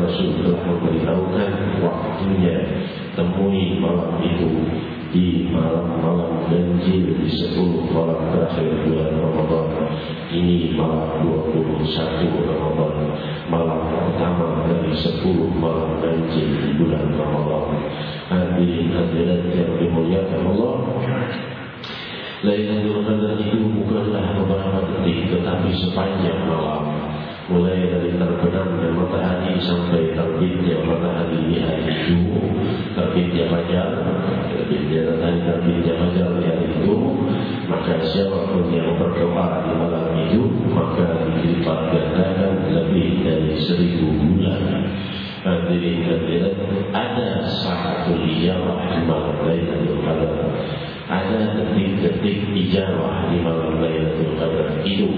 Rasul telah memberitahukan waktunya. Temui malam itu di malam-malam ganjil di 10 malam terakhir bulan Ramadan. Ini malam 21 Ramadan, malam pertama dari 10 malam ganjil di bulan Ramadan. Hadirin hadirat yang dimuliakan Allah, Lailatul Qadar itu bukanlah beberapa detik, tetapi sepanjang malam, mulai dari terbenamnya matahari sampai terbitnya matahari di hari itu, terbitnya fajar, terbitnya fajar di hari itu. Maka siapapun yang berdoa di malam itu, maka dilipat gandakan lebih dari 1000 bulan. Hadirin hadirat, ada sa'atul ijabah di malam Lailatul Qadar. Ada detik-detik ijabah di malam Lailatul Qadar itu,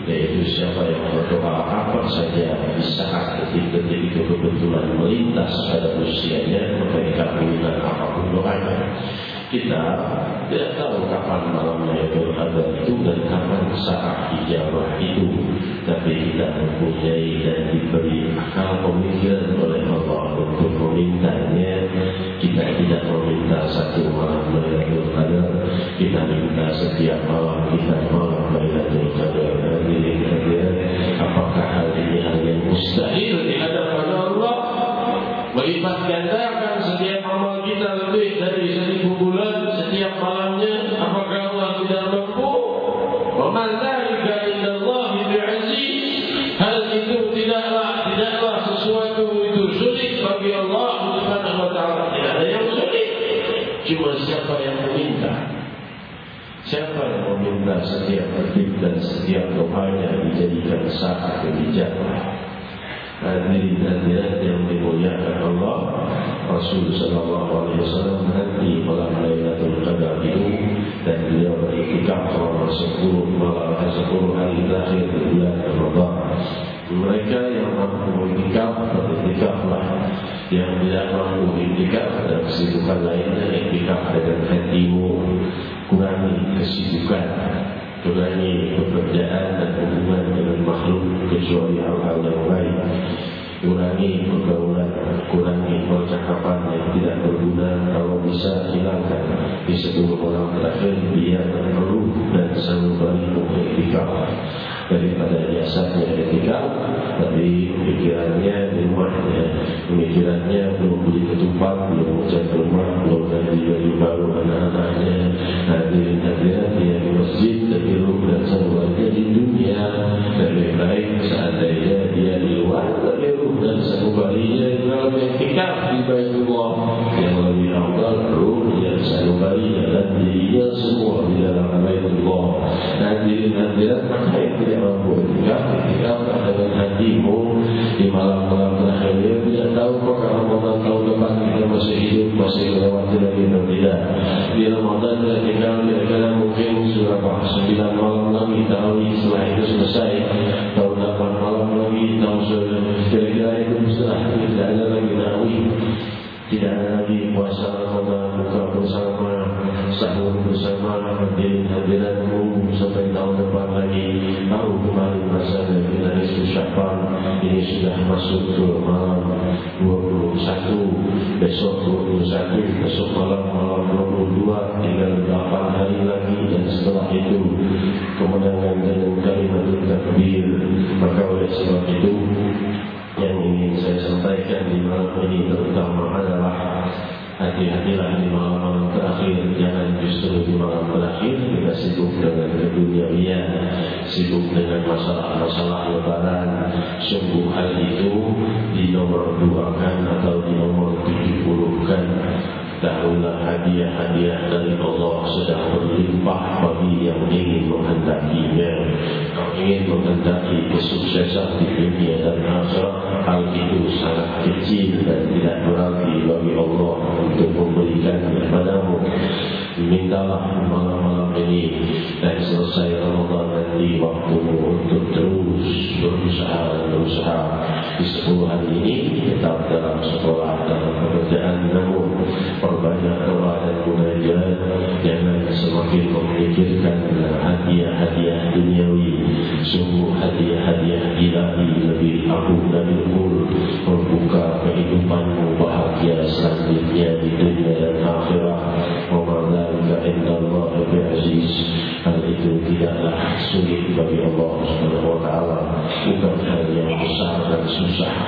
yaitu siapa yang berdoa apa saja di saat detik-detik itu kebetulan melintas pada usianya, maka dikabulkan apapun doanya. Kita tidak tahu kapan malam Lailatul Qadar itu dan kapan saat ijabah itu, tapi kita mempunyai dan diberi akal pemikiran oleh Allah untuk memintanya. Kita tidak meminta satu malam Lailatul Qadar, kita minta setiap malam kita malam Lailatul Qadar. Apakah hal ini hal yang mustahil di hadapan Allah? Melipat gandakan setiap amal kita lebih dari 1000 bulan setiap malamnya. Apakah Allah tidak mampu? Wa ma dzalika indallahi bi'aziz. Hal itu tidaklah sesuatu itu sulit bagi Allah Subhanahu wa taala. Tidak ada yang sulit. Cuma siapa yang meminta. Siapa yang meminta setiap detik dan setiap doanya dijadikan saat ijabah. Hadirin hadirat yang dimuliakan Allah, Rasul sallallahu alaihi wasallam nanti malam Lailatul Qadar itu, dan beliau beriktikaf selama 10 hari terakhir di bulan Ramadan. Mereka yang mampu beriktikaf beriktikaflah, yang tidak mampu beriktikaf dan kesibukan lainnya iktikaf dengan hatimu. Kurangi kesibukan, kurangi pekerjaan dan hubungan dengan makhluk kecuali hal-hal yang baik. Kurangi pergaulan, kurangi percakapan yang tidak berguna. Kalau bisa hilangkan di 10 malam terakhir, biar perlu dan sanubari iktikaf daripada jasadnya ketika, tapi pikirannya di rumahnya, pemikirannya belum beli ketupat, belum cat rumah, belum ganti baju baru anak-anaknya. Hadirin hadirat dia di masjid, tapi ruh dan sanubarinya di dunia. Lebih baik seandainya dia di luar, tapi ruh dan sanubarinya dalam iktikaf di Baitullah. Yang lebih afdal ruh dan sanubarinya dan dirinya semua di dalam Baitullah. Hadirin hadirat, maka tidak mampu iktikaf dengan hatimu di malam-malam terakhir. Dia tidak tahu apakah Ramadan tahun depan kita masih hidup, masih melewati lagi atau tidak. Di Ramadan kita tinggal kira-kira mungkin berapa 9 malam lagi, tahun setelah itu selesai. Tahun 8 malam lagi, tahun kira-kira itu setelah itu tidak ada lagi tarawih, tidak ada lagi puasa Ramadan, buka bersama, sahur bersama. Hadirin hadiratmu sampai tahun depan lagi. Tahu kemarin rasanya kita nisfu Sya'ban, ini sudah masuk ke malam 21, besok 21, besok malam 22, tinggal 8 hari lagi, dan setelah itu kemenangan dengan kalimat takbir. Maka oleh sebab itu yang ingin saya sampaikan di malam ini terutama adalah hati-hatilah di malam-malam terakhir. Jangan justru di malam terakhir kita sibuk dengan keduniawian, sibuk dengan masalah-masalah lebaran. Sungguh hal itu dinomor 2-kan atau dinomor 70-kan. Dahululah hadiah-hadiah dari Allah sedang berlimpah bagi yang ingin menghendakinya. Kalau ingin menghendaki kesuksesan di dunia dan akhirat, hal itu sangat kecil dan tidak berarti bagi Allah untuk memberikannya padamu. Mintalah malam-malam ini dan selesai Ramadan nanti waktumu untuk terus berusaha di 10 hari ini tetap dalam sekolah, dalam pekerjaan, namun perbanyak doa dan munajat. Jangan semakin memikirkan hadiah-hadiah duniawi. Sungguh hadiah-hadiah ilahi lebih agung dan unggul, membuka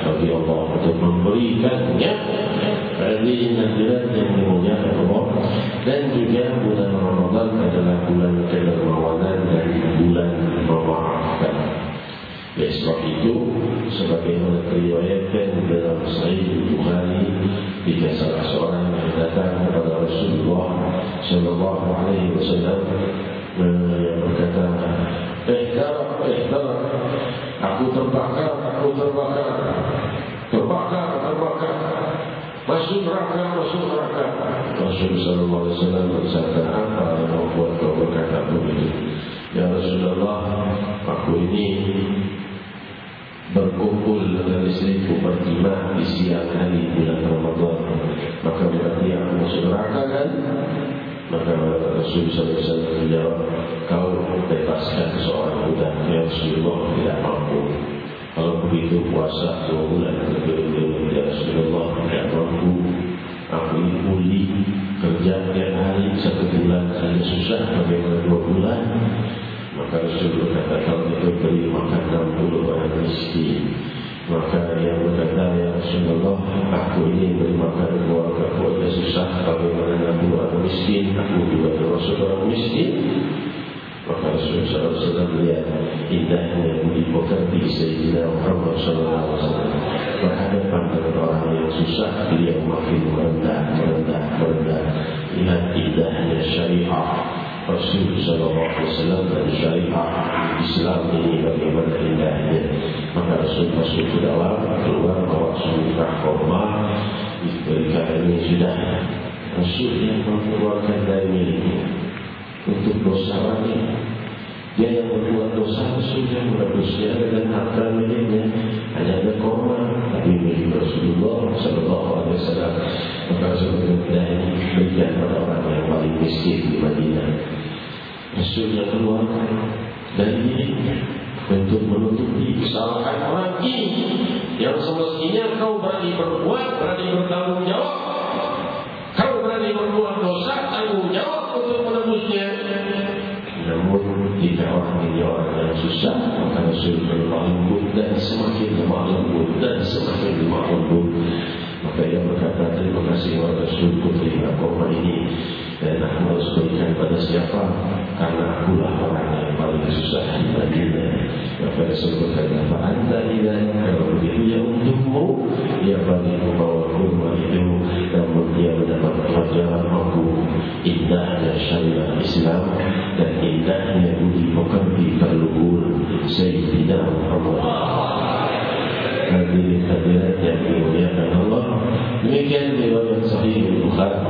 bagi Allah untuk memberikannya hadirat yang dimuliakan Allah. Dan juga bulan Ramadan adalah bulan kedermawanan dan bulan memaafkan. Oleh sebab itu, sebagaimana diriwayatkan dalam Sahih Bukhari, jika salah seorang yang datang kepada Rasulullah Sallallahu Alaihi Wasallam yang berkata, darah, aku terbakar, masuk neraka. Rasulullah Sallallahu Alaihi Wasallam bersabda, apa yang membuat kau berkata begitu? Ya Rasulullah, aku ini berkumpul dengan istriku berjima di siang hari bulan Ramadan, maka berarti aku masuk neraka kan? Maka Rasulullah SAW menjawab, kau bebaskan seorang budak. Ya Rasulullah, tidak mampu. Kalau begitu puasa 2 bulan berturut-turut. Ya Rasulullah, tidak mampu. Aku ini kuli kerja tiap hari 1 bulan saja susah, bagaimana 2 bulan? Maka Rasulullah kata, kalau itu beri makan 60 orang miskin. Maka dia berkata, ya Rasulullah, aku ini beri makan keluarga aku aja susah, bagaimana 60 orang miskin? Aku juga termasuk orang miskin. Maka Rasulullah SAW melihat indahnya budi pekerti Sayyidina Muhammad SAW berhadapan dengan orang yang susah, beliau makin merendah. Lihat indahnya syariah Rasulullah SAW dan syariah Islam ini bagaimana indahnya. Maka Rasul masuk ke dalam, keluar bawa sunnah korma, diberikan ini sudah Rasul yang mengeluarkan dari miliknya untuk dosa lagi. Dia yang berbuat dosa, Rasul yang menebusnya dengan harta miliknya. Hanya ada korma, tapi milik Rasulullah SAW. Maka Rasul berkata ini berikan pada orang yang paling miskin di Madinah. Rasul yang keluarkan dari miliknya untuk menutupi kesalahan orang ini yang semestinya kau berani berbuat, berani bertanggung jawab. Kau berani berbuat dosa, tanggung jawab untuk menebusnya. Namun jika orang ini orang yang susah, maka Rasul berlemah lembut dan semakin lemah lembut. Maka dia berkata, terima kasih kepada Rasul, terima korma ini, dan aku harus berikan pada siapa? Karena akulah orang yang paling susah di Madinah. Maka Rasul berkata, anta idan, kalau begitu ya untukmu. Dia bagi membawa kurma itu, namun dia mendapat pelajaran aku indahnya syariat Islam dan indahnya budi pekerti terluhur Sayyidina Muhammad. Hadirin hadirat yang dimuliakan Allah, demikian riwayat Sahih Bukhari.